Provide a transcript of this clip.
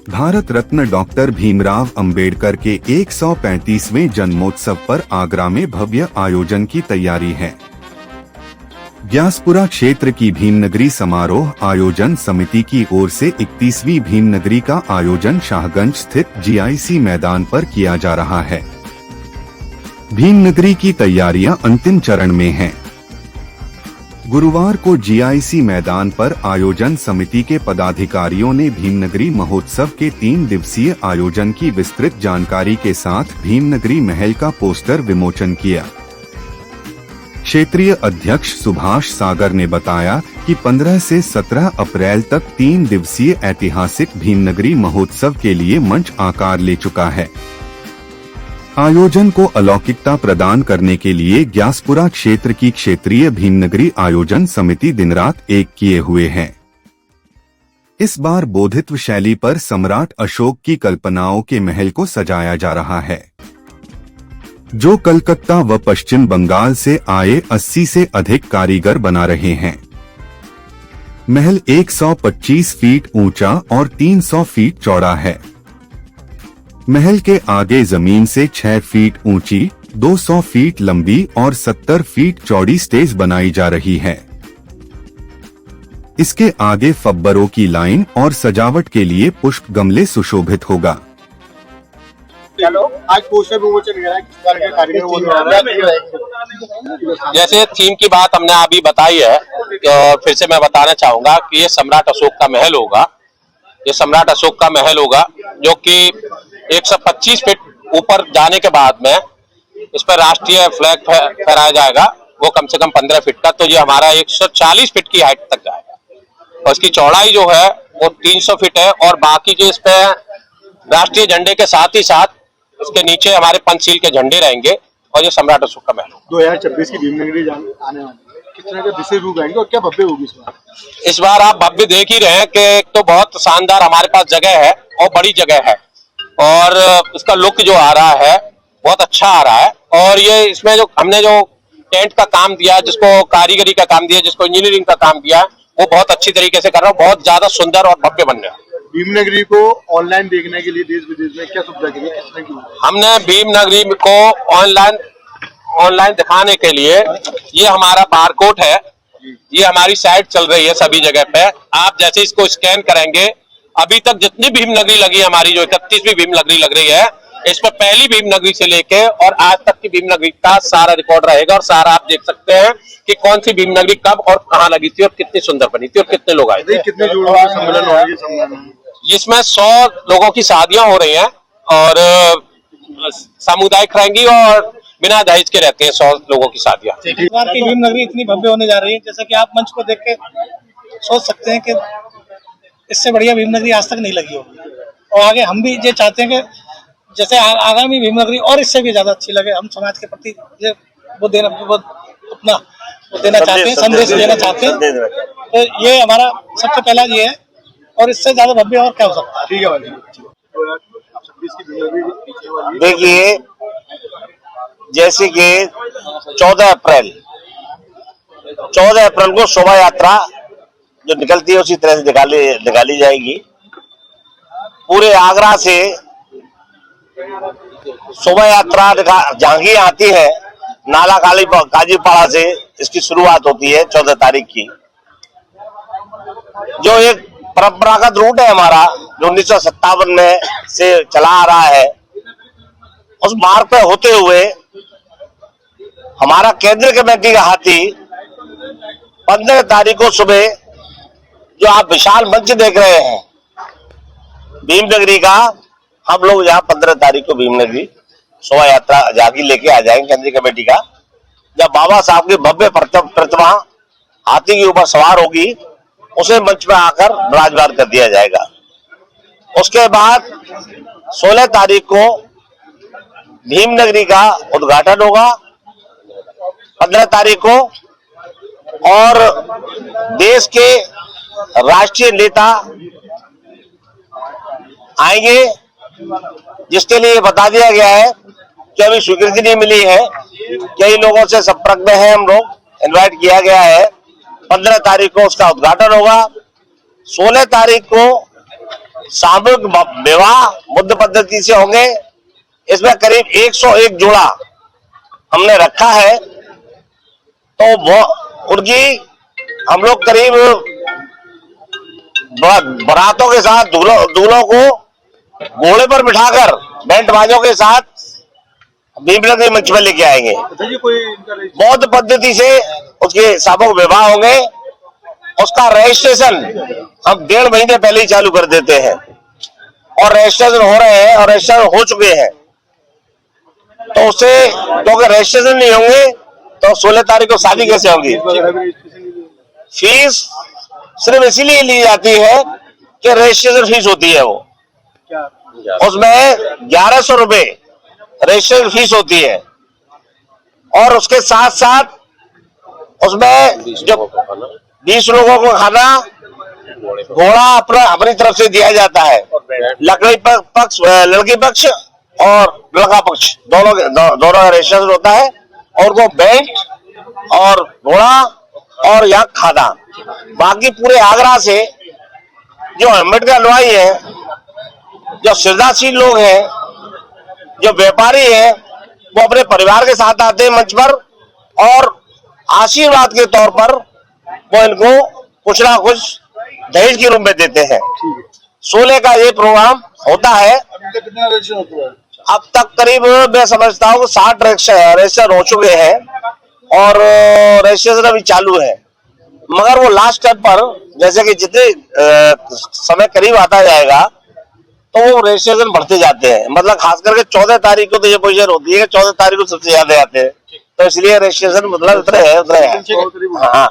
Bharat Ratna doctor Bhimrao Ambedkar के 135वें जन्मोत्सव पर आगरा में भव्य आयोजन की तैयारी है। ग्यासपुरा क्षेत्र की भीमनगरी समारोह आयोजन समिति की ओर से 31वीं भीमनगरी का आयोजन शाहगंज स्थित जीआईसी मैदान पर किया जा रहा है। भीमनगरी की तैयारियां अंतिम चरण में हैं। गुरुवार को जीआईसी मैदान पर आयोजन समिति के पदाधिकारियों ने भीमनगरी महोत्सव के 3 दिवसीय आयोजन की विस्तृत जानकारी के साथ भीमनगरी महल का पोस्टर विमोचन किया। क्षेत्रीय अध्यक्ष सुभाष सागर ने बताया कि 15 से 17 अप्रैल तक 3 दिवसीय ऐतिहासिक भीमनगरी महोत्सव के लिए मंच आकार ले चुका है। आयोजन को अलौकिकता प्रदान करने के लिए ग्यासपुरा क्षेत्र की क्षेत्रीय भीमनगरी आयोजन समिति दिन रात एक किए हुए है। इस बार बोधित्व शैली पर सम्राट अशोक की कल्पनाओं के महल को सजाया जा रहा है, जो कलकत्ता व पश्चिम बंगाल से आए 80 से अधिक कारीगर बना रहे हैं। महल 125 फीट ऊंचा और 300 फीट चौड़ा है। महल के आगे जमीन से 6 फीट ऊंची, 200 फीट लंबी और 70 फीट चौड़ी स्टेज बनाई जा रही है। इसके आगे फब्बरों की लाइन और सजावट के लिए पुष्प गमले सुशोभित होगा। आज पोस्टर विमोचन जैसे थीम की बात हमने अभी बताई है, तो फिर से मैं बताना चाहूंगा कि ये सम्राट अशोक का महल होगा। ये सम्राट अशोक का महल होगा जो कि 125 फीट ऊपर जाने के बाद में इस पर राष्ट्रीय फ्लैग फहराया जाएगा, वो कम से कम 15 फीट का। तो ये हमारा 140 फीट की हाइट तक जाएगा और इसकी चौड़ाई जो है वो 300 फीट है। और बाकी के इस पे राष्ट्रीय झंडे के साथ ही साथ इसके नीचे हमारे पंचशील के झंडे रहेंगे और ये सम्राट अशोक का महल होगा। 2026 की भीमनगरी आने वाली किस तरह के विशेष रूप आएंगे और क्या भव्य होगी इस बार? इस बार आप भव्य देख ही रहे हैं कि एक तो बहुत शानदार हमारे पास जगह है और बड़ी जगह है और इसका लुक जो आ रहा है बहुत अच्छा आ रहा है। और ये इसमें जो हमने जो टेंट का काम दिया, जिसको कारीगरी का काम दिया, जिसको इंजीनियरिंग का काम दिया, वो बहुत अच्छी तरीके से कर रहा है। बहुत ज्यादा सुंदर और भव्य बन रहा है। भीमनगरी को ऑनलाइन देखने के लिए देश विदेश में क्या सुविधा के लिए किसने की? हमने भीमनगरी को ऑनलाइन दिखाने के लिए ये हमारा बारकोड है, ये हमारी साइट चल रही है सभी जगह पे। आप जैसे इसको स्कैन करेंगे, अभी तक जितनी भीमनगरी लगी है हमारी, जो 31वीं भीमनगरी लग रही है, इस पर पहली भीमनगरी से लेके और आज तक की भीमनगरी का सारा रिकॉर्ड रहेगा और सारा आप देख सकते हैं कि कौन सी भीमनगरी कब और कहाँ लगी थी और कितनी सुंदर बनी थी और कितने लोग आए थे। कितने लोगों का सम्मेलन हो रहा है? जिसमें 100 लोगों की शादियां हो रही हैं और सामुदायिक रहेंगी और बिना दहेज के रहते हैं 100 लोगों की शादियां। इस बार की भीमनगरी इतनी भव्य होने जा रही है, जैसा कि आप मंच को देख के सोच सकते हैं कि इससे बढ़िया भीमनगरी आज तक नहीं लगी होगी। और आगे हम भी ये चाहते हैं कि जैसे आगामी भीमनगरी और इससे भी ज्यादा अच्छी लगे। हम समाज के प्रति वो देना चाहते हैं, संदेश देना चाहते हैं। तो ये हमारा सबसे पहला ये है और इससे ज्यादा भव्य और क्या हो सकता है। ठीक है भाई। 26 की भीमनगरी देखिए, जैसे कि 14 अप्रैल को शोभा यात्रा जो निकलती है उसी तरह से निकाली जाएगी। पूरे आगरा से शोभा यात्रा झांकी आती है, नाला काजीपाड़ा से इसकी शुरुआत होती है 14 तारीख की। जो एक परंपरागत रूट है हमारा, जो 1957 में से चला आ रहा है, उस मार्ग पे होते हुए हमारा केंद्रीय कमेटी का हाथी 15 तारीख को सुबह जो आप विशाल मंच देख रहे हैं भीमनगरी का, हम लोग यहाँ 15 तारीख को भीमनगरी शोभा यात्रा झांकी लेके आ जाएंगे केंद्रीय कमेटी का। जब बाबा साहब की भव्य प्रतिमा हाथी के ऊपर सवार होगी, उसे मंच में आकर विराजमान कर दिया जाएगा। उसके बाद 16 तारीख को भीमनगरी का उद्घाटन होगा, 15 तारीख को, और देश के राष्ट्रीय नेता आएंगे, जिसके लिए बता दिया गया है कि अभी स्वीकृति नहीं मिली है। कई लोगों से संपर्क में है, हम लोग इनवाइट किया गया है। 15 तारीख को उसका उद्घाटन होगा। 16 तारीख को सामूहिक विवाह बुद्ध पद्धति से होंगे। इसमें करीब 101 जोड़ा हमने रखा है। तो वो उनकी हम लोग करीब बारातों के साथ दूल्हों को घोड़े पर बिठाकर बैंड बाजों के साथ भीमनगरी मंच पर लेके आएंगे। जी कोई इनका रजिस्ट्रेशन बौद्ध पद्धति से उसके सामूहिक विवाह होंगे। उसका रजिस्ट्रेशन हम 1.5 महीने पहले ही चालू कर देते हैं और रजिस्ट्रेशन हो रहे हैं और रजिस्ट्रेशन हो चुके हैं। तो उससे तो अगर रजिस्ट्रेशन नहीं होंगे तो 16 तारीख को शादी कैसे होगी? वगैरह भी रजिस्ट्रेशन की भी- फीस सिर्फ इसीलिए ली जाती है कि रजिस्ट्रेशन फीस होती है वो, क्या उसमें 1100 रुपए रजिस्ट्रेशन फीस होती है और उसके साथ साथ उसमें जो 20 लोगों को खाना घोड़ा अपनी तरफ से दिया जाता है। लड़की पक्ष और लड़का पक्ष दोनों का रजिस्ट्रेशन होता है और वो बैंड और घोड़ा और यहाँ खाना। बाकी पूरे आगरा से जो अम्बेडकर हलवाई है, जो श्रद्धाशील लोग हैं, जो व्यापारी हैं, वो अपने परिवार के साथ आते हैं मंच पर और आशीर्वाद के तौर पर वो इनको कुछ ना कुछ दहेज के रूप में देते हैं। 16 का ये प्रोग्राम होता है। अभी तक कितना रजिस्ट्रेशन हो चुका है? अब तक करीब मैं समझता हूँ 60 रजिस्टर हो चुके हैं और रजिस्ट्रेशन अभी चालू है। मगर वो लास्ट स्टेप पर जैसे कि जितने समय करीब आता जाएगा तो वो रजिस्ट्रेशन बढ़ते जाते हैं। मतलब खास करके 14 तारीख को तो ये पोजीशन होती है कि 14 तारीख को सबसे ज्यादा आते हैं, तो इसलिए रजिस्ट्रेशन मतलब उतरे है। हाँ।